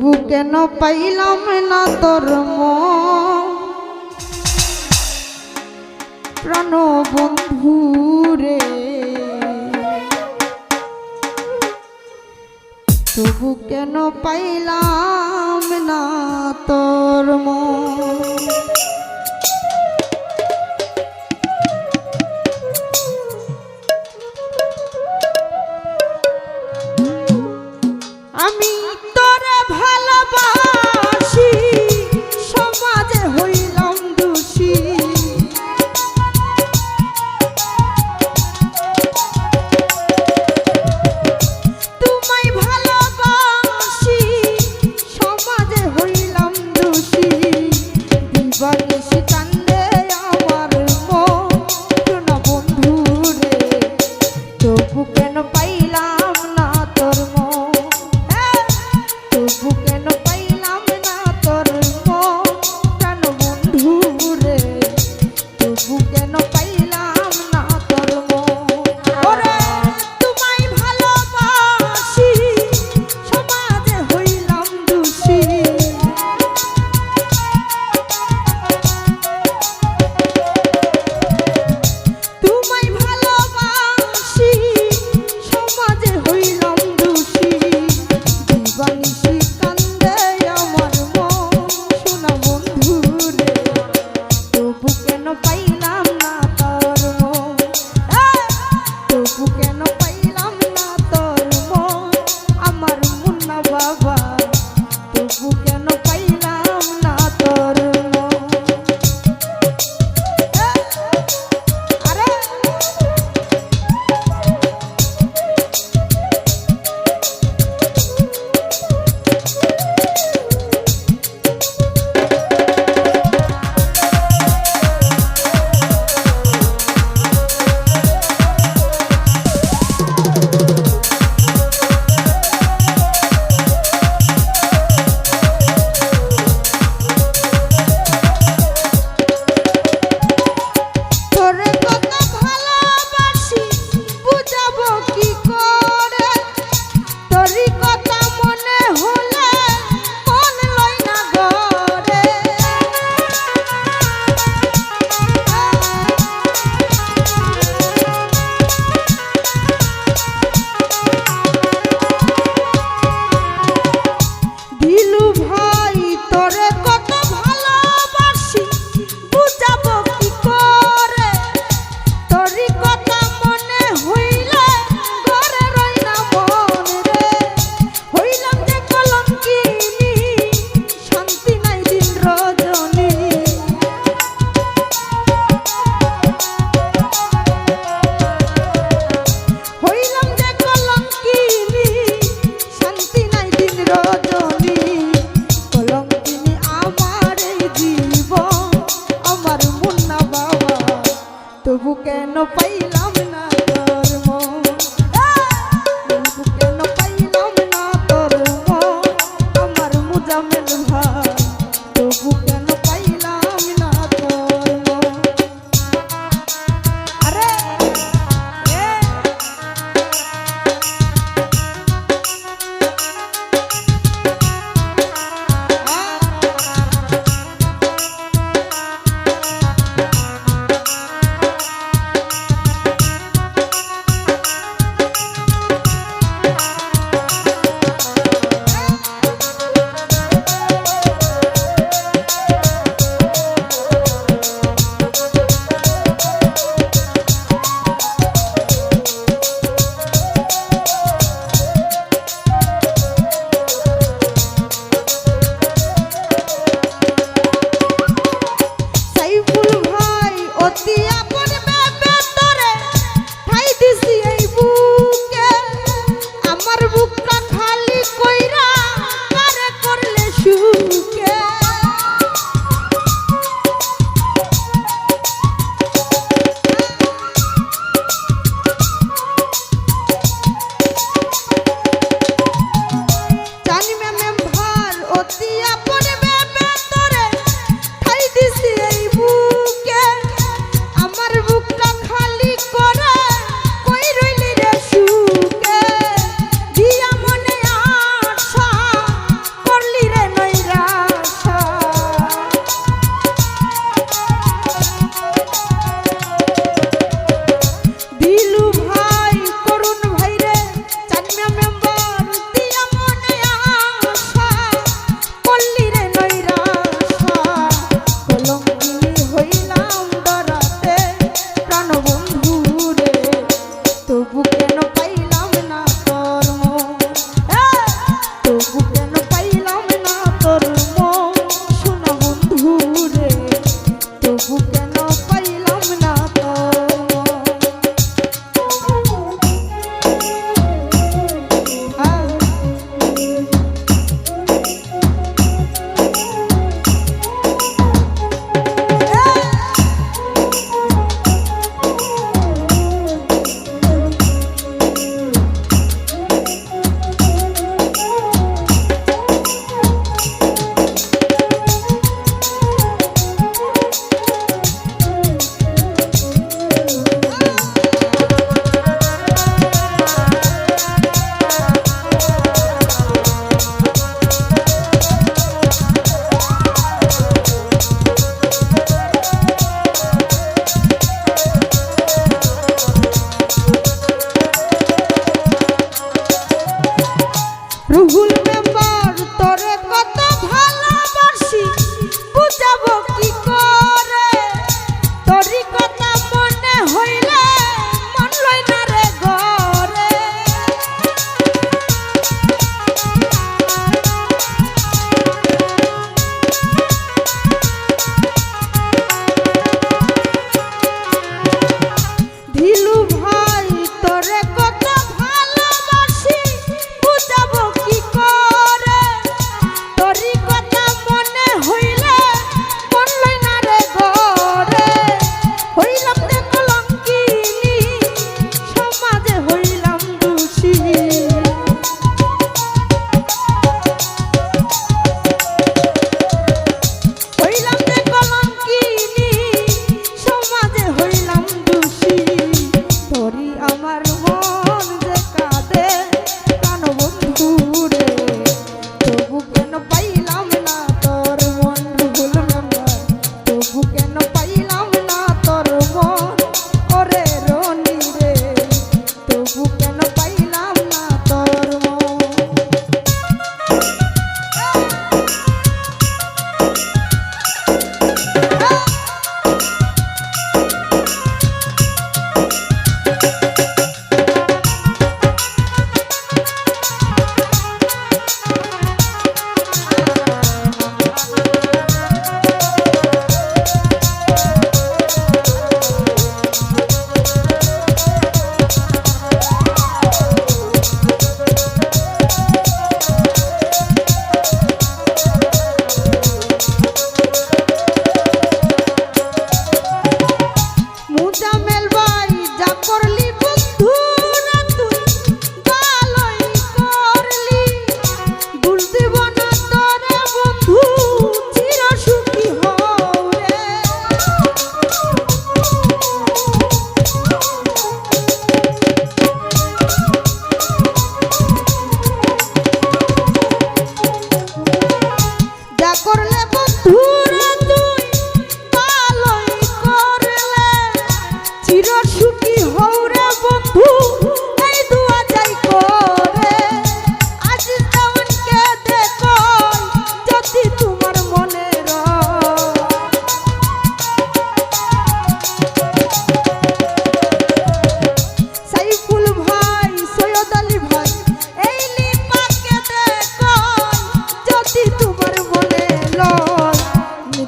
তবু কেন পাইলাম না তোর মন প্রাণ বন্ধু রে, তবু কেন পাইলাম না তোর মন। আমি তোরে ভালোবাসি সমাজে হইলাম দোষী, তোমায় ভালোবাসি সমাজে হইলাম দোষী, দিবানিশি কান্দে আমার মন শোনা বন্ধু রে, তবু কেন পাইলাম না তোর মন, তবু কেন পাইলাম না তোর মন প্রাণ বন্ধু রে, তবু কেন পাইলাম না তোর মন। ওরে তোমায় ভালোবাসি সমাজে হইলাম দোষী, তোমায় ভালোবাসি সমাজে হইলাম দোষী, দিবানিশি কান্দে আমার মন শোনা বন্ধু রে, তবু কেন পাইলাম না তোর মন, তবু কেন পাইলাম না তোর মন আমার মুন্না বাবা, তবু কেন পাইলাম না তোর মন। আরে তোরে কত ভালোবাসি বুঝাবো কি করে, তোরই কথা মনে হলে মন লয় না গরে, দিলু ভাই তোরে কত ভালোবাসি বুঝাবো কি করে, তোরই কথা মনে হইলে ঘরে রই না মন রে, হইলাম যে কলঙ্কিনী শান্তি নাই দিন রজনী, হইলাম যে কলঙ্কিনী শান্তি নাই দিন রজনী, কলঙ্কিনী আমার এই জীবন আমার মুন্না বাবা, তবু কেন পাইলাম না তোর মন, তবু কেন পাইলাম না তোর মন আমার মুজামেল ভাই, তবু কেন পাইলাম না তোর মন। আরে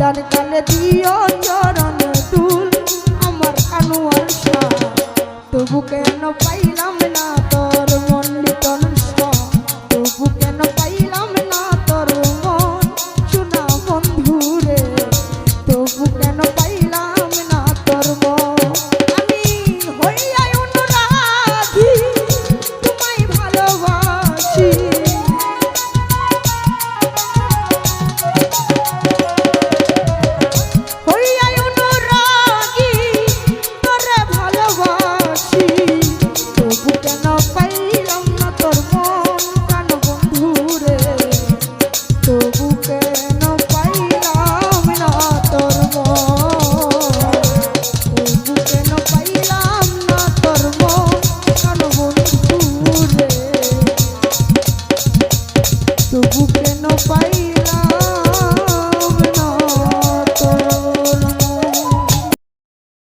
বিদার কালে দিও চরণ দুল আমার আনোয়ার শাহ তবু কেন পাই